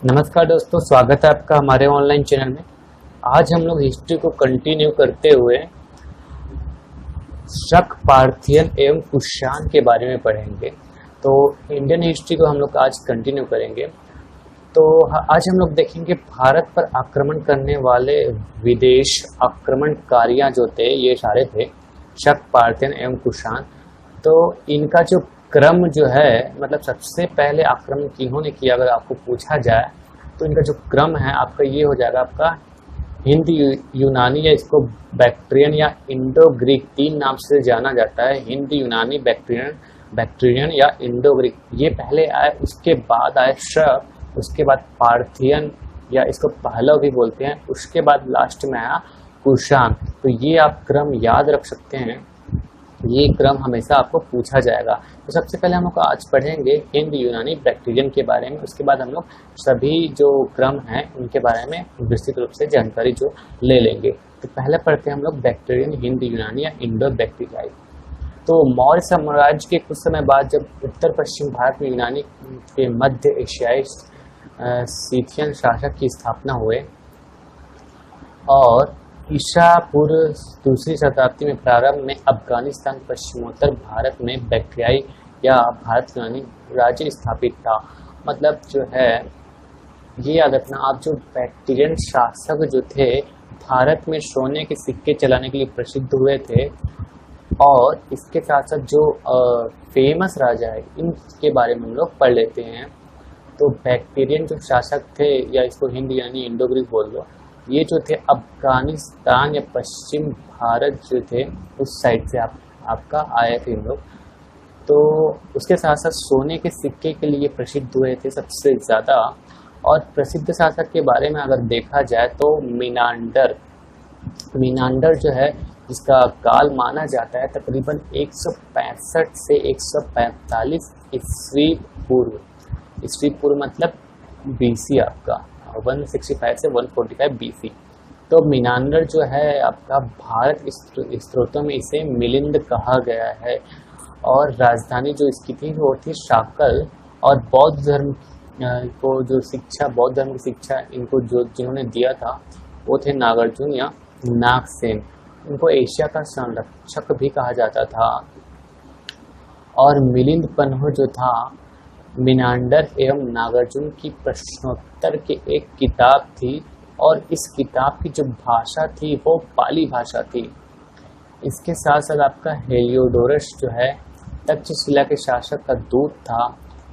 नमस्कार दोस्तों, स्वागत है आपका हमारे ऑनलाइन चैनल में। आज हम लोग हिस्ट्री को कंटिन्यू करते हुए शक, पार्थियन एवं कुषाण के बारे में पढ़ेंगे। तो इंडियन हिस्ट्री को हम लोग आज कंटिन्यू करेंगे। तो आज हम लोग देखेंगे भारत पर आक्रमण करने वाले विदेश आक्रमणकारियां जो थे, ये सारे थे शक, पार्थियन एवं कुषाण। तो इनका जो क्रम जो है, मतलब सबसे पहले आक्रमण किन्होंने किया, अगर आपको पूछा जाए तो इनका जो क्रम है आपका ये हो जाएगा आपका हिंद यूनानी, या इसको बैक्ट्रियन या इंडो ग्रीक, तीन नाम से जाना जाता है। हिंद यूनानी, बैक्ट्रियन या इंडो ग्रीक, ये पहले आए। उसके बाद आए शक, उसके बाद पार्थियन या इसको पहलव भी बोलते हैं, उसके बाद लास्ट में आया कुषाण। तो ये आप क्रम याद रख सकते हैं, ये क्रम हमेशा आपको पूछा जाएगा। तो सबसे पहले हम लोग आज पढ़ेंगे हिंद यूनानी बैक्ट्रियन के बारे में। उसके बाद हम लोग सभी जो क्रम हैं उनके बारे में विस्तृत रूप से जानकारी जो ले लेंगे। तो पहले पढ़ते हैं हम लोग बैक्ट्रियन, हिंद यूनानी या इंडो बैक्ट्रियाई। तो मौर्य साम्राज्य के कुछ समय बाद जब उत्तर पश्चिम भारत में यूनानी के मध्य एशियाई सीथियन शासक की स्थापना हुए और ईसा पूर्व दूसरी शताब्दी में प्रारंभ में अफगानिस्तान, पश्चिमोत्तर भारत में बैक्ट्रियाई या भारत यूनानी राज्य स्थापित था। मतलब जो है ये याद रखना आप, जो बैक्ट्रियन शासक जो थे भारत में सोने के सिक्के चलाने के लिए प्रसिद्ध हुए थे, और इसके साथ साथ जो फेमस राजा है इनके बारे में हम लोग पढ़ लेते हैं। तो बैक्ट्रियन जो शासक थे, या इसको हिंद यानी इंडो ग्रीक बोल लो, ये जो थे अफगानिस्तान या पश्चिम भारत जो थे उस साइड से आपका आए थे इन लोग। तो उसके साथ साथ सोने के सिक्के के लिए प्रसिद्ध हुए थे सबसे ज़्यादा। और प्रसिद्ध शासक के बारे में अगर देखा जाए तो मीनांडर जो है, जिसका काल माना जाता है तकरीबन 165 से 145 ईस्वी पूर्व मतलब बीसी आपका 165 से 145 बीसी। तो मीनांडर जो है आपका भारत स्त्रोतों में इसे मिलिंद कहा गया है, और राजधानी जो इसकी थी वो थी शाकल। और बौद्ध धर्म को जो शिक्षा, बौद्ध धर्म की शिक्षा इनको जिन्होंने दिया था वो थे नागार्जुन या नागसेन। इनको एशिया का संरक्षक भी कहा जाता था। और मिलिंद पन्हो जो था, मीनांडर एवं नागार्जुन की प्रश्नोत्तर की एक किताब थी, और इस किताब की जो भाषा थी वो पाली भाषा थी। इसके साथ साथ आपका हेलियोडोरस जो है तक्षशिला के शासक का दूत था,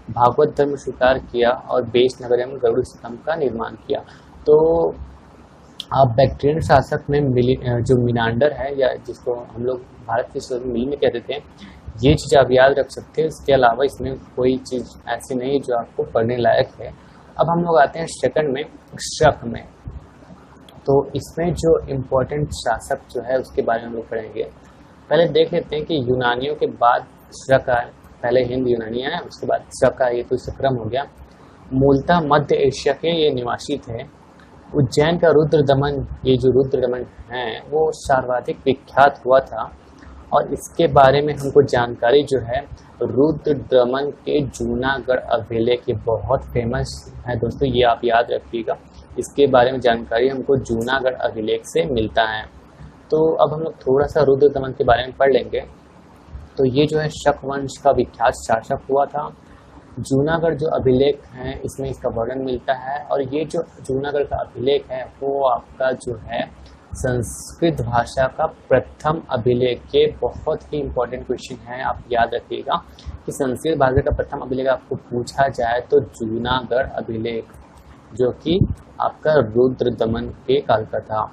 भागवत धर्म स्वीकार किया और बेश नगर में गरुड़ स्तंभ का निर्माण किया। तो आप बैक्ट्रियन शासक में जो मीनांडर है, या जिसको हम लोग भारत के मिलिंद कहते थे, ये चीज़ आप याद रख सकते हैं। इसके अलावा इसमें कोई चीज़ ऐसी नहीं जो आपको पढ़ने लायक है। अब हम लोग आते हैं सेकंड में, शक में। तो इसमें जो इम्पोर्टेंट शासक जो है उसके बारे में हम लोग पढ़ेंगे। पहले देख लेते हैं कि यूनानियों के बाद शक आए। पहले हिंद यूनानी आए, उसके बाद शक आए, ये तो इसका क्रम हो गया। मूलतः मध्य एशिया के ये निवासी थे। उज्जैन का रुद्रदमन, ये जो रुद्रदमन है वो सर्वाधिक विख्यात हुआ था, और इसके बारे में हमको जानकारी जो है रुद्रदमन के जूनागढ़ अभिलेख, ये बहुत फेमस है दोस्तों, ये आप याद रखिएगा। इसके बारे में जानकारी हमको जूनागढ़ अभिलेख से मिलता है। तो अब हम लोग थोड़ा सा रुद्रदमन के बारे में पढ़ लेंगे। तो ये जो है शक वंश का विख्यात शासक हुआ था। जूनागढ़ जो अभिलेख है इसमें इसका वर्णन मिलता है, और ये जो जूनागढ़ का अभिलेख है वो आपका जो है संस्कृत भाषा का प्रथम अभिलेख। के बहुत ही इम्पोर्टेंट क्वेश्चन है, आप याद रखिएगा कि संस्कृत भाषा का प्रथम अभिलेख आपको पूछा जाए तो जूनागढ़ अभिलेख, जो कि आपका रुद्रदमन के काल का था।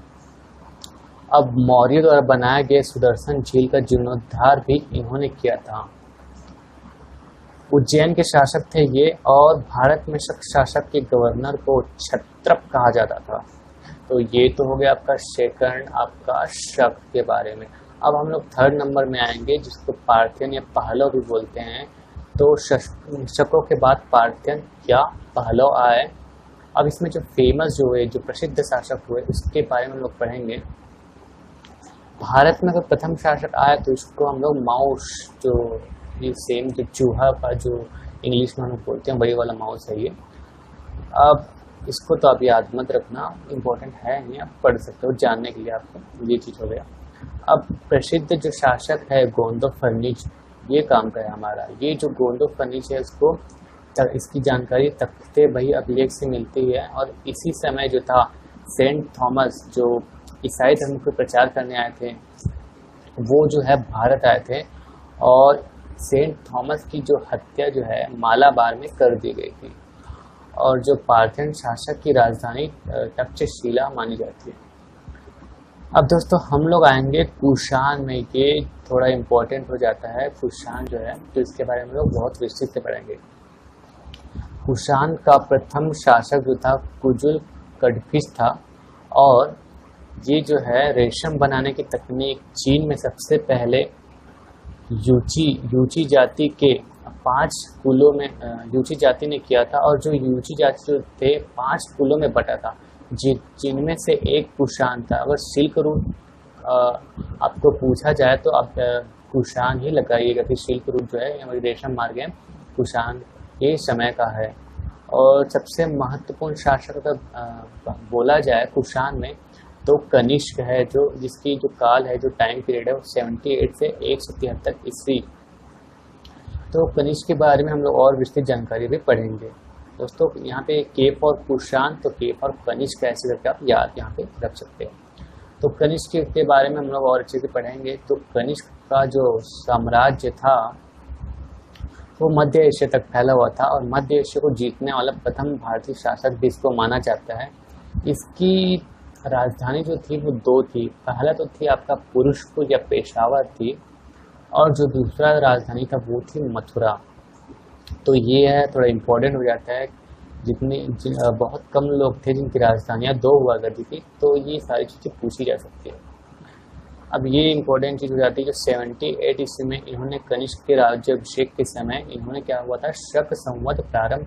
अब मौर्य द्वारा बनाए गए सुदर्शन झील का जीर्णोद्धार भी इन्होंने किया था। उज्जैन के शासक थे ये, और भारत में शक शासक के गवर्नर को क्षत्रप कहा जाता था। तो ये तो हो गया आपका सेकंड, आपका शक के बारे में। अब हम लोग थर्ड नंबर में आएंगे, जिसको पार्थियन या पहलव भी बोलते हैं। तो शकों के बाद पार्थियन या पहलव आए। अब इसमें जो फेमस जो है, जो प्रसिद्ध शासक हुए, उसके बारे में हम लोग पढ़ेंगे। भारत में अगर प्रथम शासक आया तो इसको हम लोग माउस, जो ये सेम जो चूहा का जो इंग्लिश में हम बोलते हैं वही वाला माउस है ये। अब इसको तो आप याद मत रखना, इम्पोर्टेंट है नहीं, आप पढ़ सकते हो जानने के लिए, आपको ये चीज़ हो गया। अब प्रसिद्ध जो शासक है गोंदो फर्निच, ये काम का है हमारा। ये जो गोंदो फर्निच है उसको इसकी जानकारी तख्ते बही अभिलेख से मिलती है। और इसी समय जो था सेंट थॉमस जो ईसाई धर्म को प्रचार करने आए थे, वो जो है भारत आए थे और सेंट थॉमस की जो हत्या जो है मालाबार में कर दी गई थी। और जो पार्थेन शासक की राजधानी तक्षशिला मानी जाती है। अब दोस्तों हम लोग आएंगे कुषाण में, ये थोड़ा इम्पोर्टेंट हो जाता है कुषाण जो है, तो इसके बारे में लोग बहुत विस्तृत से पढ़ेंगे। कुषाण का प्रथम शासक जो था कुजुल कड़फिस था। और ये जो है रेशम बनाने की तकनीक चीन में सबसे पहले यूची जाति के 5 कुलों में यूची जाति ने किया था। और जो यूची जाति जो थे 5 कुलों में बटा था, जिनमें से एक कुषाण था। अगर सिल्क रूट आपको पूछा जाए तो आप कुषाण ही लगाइएगा कि सिल्क रूट जो है रेशम मार्ग है कुषाण ये समय का है। और सबसे महत्वपूर्ण शासक अगर बोला जाए कुषाण में तो कनिष्क है, जो जिसकी जो काल है, जो टाइम पीरियड है वो 78 से 173 ईस्वी। तो कनिष्क के बारे में हम लोग और विस्तृत जानकारी भी पढ़ेंगे। दोस्तों यहाँ पे के फॉर कुषाण, तो के फॉर कनिष्क ऐसे करके आप याद यहाँ पे रख सकते हैं। तो कनिष्क के बारे में हम लोग और अच्छे से पढ़ेंगे। तो कनिष्क का जो साम्राज्य था वो मध्य एशिया तक फैला हुआ था और मध्य एशिया को जीतने वाला प्रथम भारतीय शासक भी इसको माना जाता है। इसकी राजधानी जो थी वो 2 थी। पहला तो थी आपका पुरुषपुर या पेशावर थी, और जो दूसरा राजधानी था वो थी मथुरा। तो ये है थोड़ा इम्पोर्टेंट हो जाता है, बहुत कम लोग थे जिनकी राजधानियाँ 2 हुआ करती थी, तो ये सारी चीज़ें पूछी जा सकती है। अब ये इम्पोर्टेंट चीज़ हो जाती है जो 78 ईस्वी में इन्होंने कनिष्क के राज्याभिषेक के समय इन्होंने क्या हुआ था, शक संवत प्रारंभ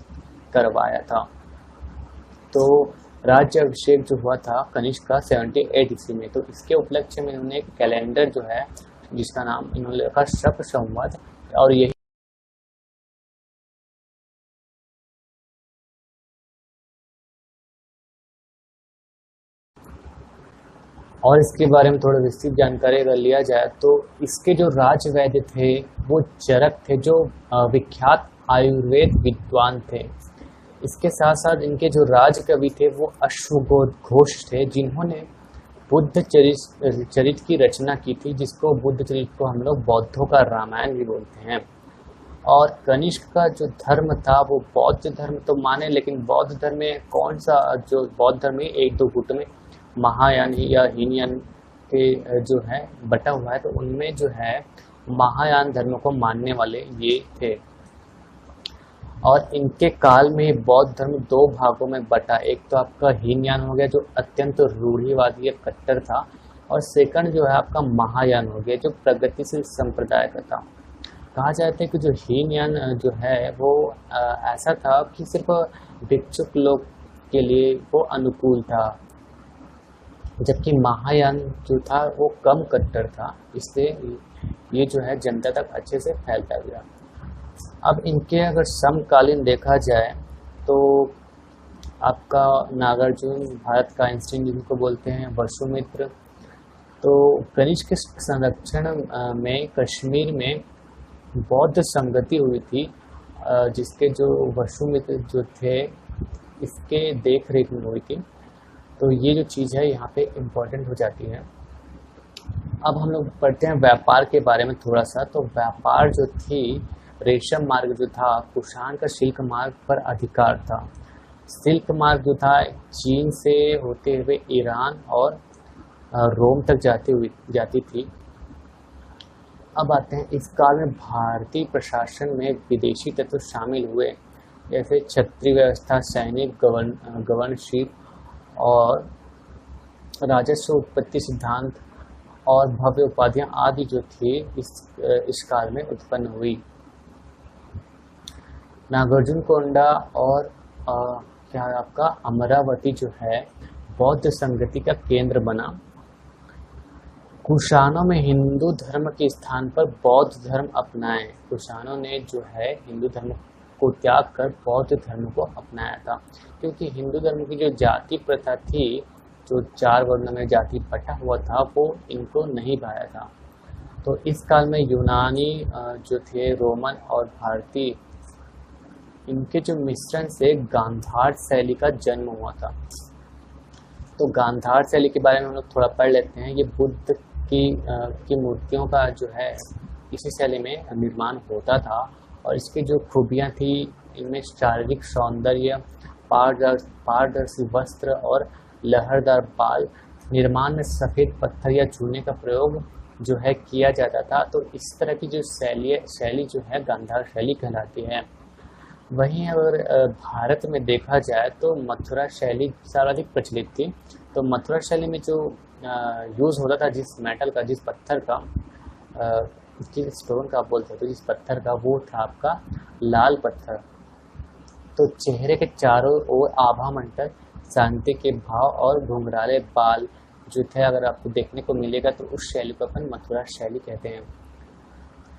करवाया था। तो राज्याभिषेक जो हुआ था कनिष्क का 78 ईस्वी में, तो इसके उपलक्ष्य में इन्होंने एक कैलेंडर जो है जिसका नाम इन्होंने रखा शक संवत। और यही और इसके बारे में थोड़ा विस्तृत जानकारी अगर लिया जाए तो इसके जो राजवैद्य थे वो चरक थे, जो विख्यात आयुर्वेद विद्वान थे। इसके साथ साथ इनके जो राजकवि थे वो अश्वघोष थे, जिन्होंने बुद्ध चरित की रचना की थी, जिसको बुद्ध चरित को हम लोग बौद्धों का रामायण भी बोलते हैं। और कनिष्क का जो धर्म था वो बौद्ध धर्म तो माने, लेकिन बौद्ध धर्म में कौन सा, जो बौद्ध धर्म में 1-2 गुट में महायान या हीनयान के जो है बटा हुआ है, तो उनमें जो है महायान धर्म को मानने वाले ये थे। और इनके काल में बौद्ध धर्म 2 भागों में बटा। एक तो आपका हीनयान हो गया जो अत्यंत रूढ़िवादी या कट्टर था, और सेकंड जो है आपका महायान हो गया जो प्रगतिशील संप्रदाय का था। कहा जाता है कि जो हीनयान जो है वो ऐसा था कि सिर्फ भिक्षुक लोग के लिए वो अनुकूल था, जबकि महायान जो था वो कम कट्टर था, इसलिए ये जो है जनता तक अच्छे से फैलता गया। अब इनके अगर समकालीन देखा जाए तो आपका नागार्जुन, भारत का आइंस्टीन जिनको बोलते हैं, वसुमित्र। तो कनिष्क के संरक्षण में कश्मीर में बौद्ध संगति हुई थी, जिसके जो वसुमित्र जो थे इसके देख रेख में हुई थी। तो ये जो चीज़ है यहाँ पे इम्पोर्टेंट हो जाती है। अब हम लोग पढ़ते हैं व्यापार के बारे में थोड़ा सा। तो व्यापार जो थी, रेशम मार्ग जो था कुषाण का सिल्क मार्ग पर अधिकार था। सिल्क मार्ग जो था चीन से होते हुए ईरान और रोम तक जाती थी। अब आते हैं इस काल में भारतीय प्रशासन में विदेशी तत्व शामिल हुए, जैसे क्षत्रिय व्यवस्था, सैनिक गवर्नरशिप और राजस्व उत्पत्ति सिद्धांत और भव्य उपाधियां आदि जो थी इस काल में उत्पन्न हुई। नागार्जुन कोंडा और क्या आपका अमरावती जो है बौद्ध संगति का केंद्र बना। कुषाणों में हिंदू धर्म के स्थान पर बौद्ध धर्म अपनाए। कुषाणों ने जो है हिंदू धर्म को त्याग कर बौद्ध धर्म को अपनाया था, क्योंकि हिंदू धर्म की जो जाति प्रथा थी, जो 4 वर्णों में जाति बटा हुआ था, वो इनको नहीं भाया था। तो इस काल में यूनानी जो थे, रोमन और भारतीय, इनके जो मिश्रण से गांधार शैली का जन्म हुआ था। तो गांधार शैली के बारे में हम लोग थोड़ा पढ़ लेते हैं। ये बुद्ध की मूर्तियों का जो है इसी शैली में निर्माण होता था, और इसकी जो खूबियाँ थी, इनमें शारीरिक सौंदर्य, पारदर्शी वस्त्र और लहरदार बाल, निर्माण में सफ़ेद पत्थर या चूने का प्रयोग जो है किया जाता था। तो इस तरह की जो शैली जो है गांधार शैली कहलाती है। वहीं अगर भारत में देखा जाए तो मथुरा शैली सर्वाधिक प्रचलित थी। तो मथुरा शैली में जो यूज़ होता था, जिस मेटल का, जिस पत्थर का, जिस स्टोन का आप बोलते थे, जिस पत्थर का, वो था आपका लाल पत्थर। तो चेहरे के चारों ओर आभा मंडल, शांति के भाव और घुंघराले बाल जो थे, अगर आपको देखने को मिलेगा तो उस शैली को अपन मथुरा शैली कहते हैं।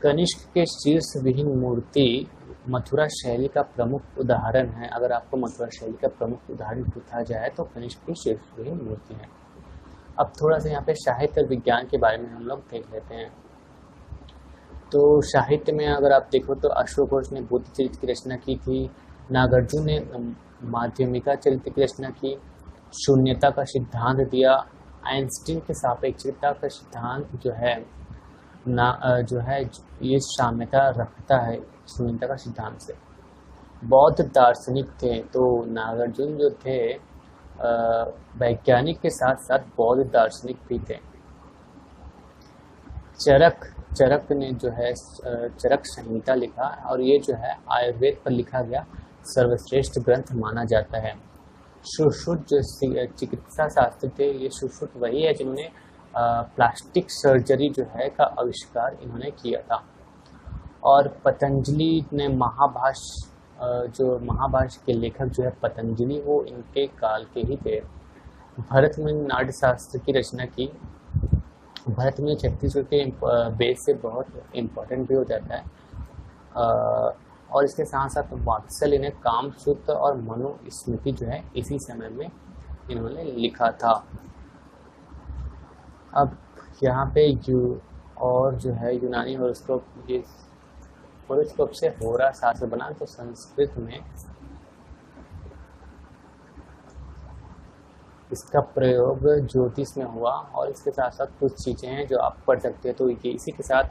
कनिष्क के शीर्ष विहीन मूर्ति मथुरा शैली का प्रमुख उदाहरण है। अगर आपको मथुरा शैली का प्रमुख उदाहरण पूछा जाए तो कनिष्क की शीर्ष विहीन मूर्ति है। अब थोड़ा सा यहाँ पे साहित्य और विज्ञान के बारे में हम लोग देख लेते हैं। तो साहित्य में अगर आप देखो तो अशोक घोष ने बुद्ध चरित्र की रचना की थी, नागार्जुन ने माध्यमिका चरित्र की रचना की, शून्यता का सिद्धांत दिया, आइंस्टीन के सापेक्षता का सिद्धांत जो है ये साम्यता रखता है शून्यता का सिद्धांत से। बौद्ध दार्शनिक थे, तो नागार्जुन जो थे वैज्ञानिक के साथ साथ बौद्ध दार्शनिक भी थे। चरक ने जो है चरक संहिता लिखा, और ये जो है आयुर्वेद पर लिखा गया सर्वश्रेष्ठ ग्रंथ माना जाता है। सुश्रुत जो चिकित्सा शास्त्र थे, ये सुश्रुत वही है जिन्होंने प्लास्टिक सर्जरी जो है का आविष्कार इन्होंने किया था। और पतंजलि ने महाभाष्य के लेखक जो है पतंजलि, वो इनके काल के ही थे। भरत मुनि ने नाट्य शास्त्र की रचना की। भरत मुनि छत्तीसगढ़ के बेस से बहुत इम्पोर्टेंट भी हो जाता है। और इसके साथ साथ वात्सल्य ने कामसूत्र और मनुस्मृति जो है इसी समय में इन्होंने लिखा था। अब यहाँ पे और जो है यूनानी हॉरोस्कोप, ये हॉरोस्कोप से होरा शास्त्र बना, तो संस्कृत में इसका प्रयोग ज्योतिष में हुआ। और इसके साथ साथ कुछ चीज़ें हैं जो आप पढ़ सकते हैं। तो ये इसी के साथ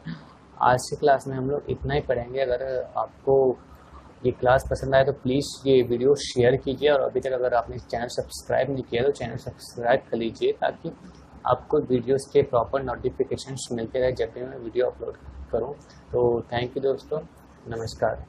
आज की क्लास में हम लोग इतना ही पढ़ेंगे। अगर आपको ये क्लास पसंद आए तो प्लीज़ ये वीडियो शेयर कीजिए, और अभी तक अगर आपने चैनल सब्सक्राइब नहीं किया तो चैनल सब्सक्राइब कर लीजिए, ताकि आपको वीडियोस के प्रॉपर नोटिफिकेशंस मिलते रहे जब भी मैं वीडियो अपलोड करूं। तो थैंक यू दोस्तों, नमस्कार।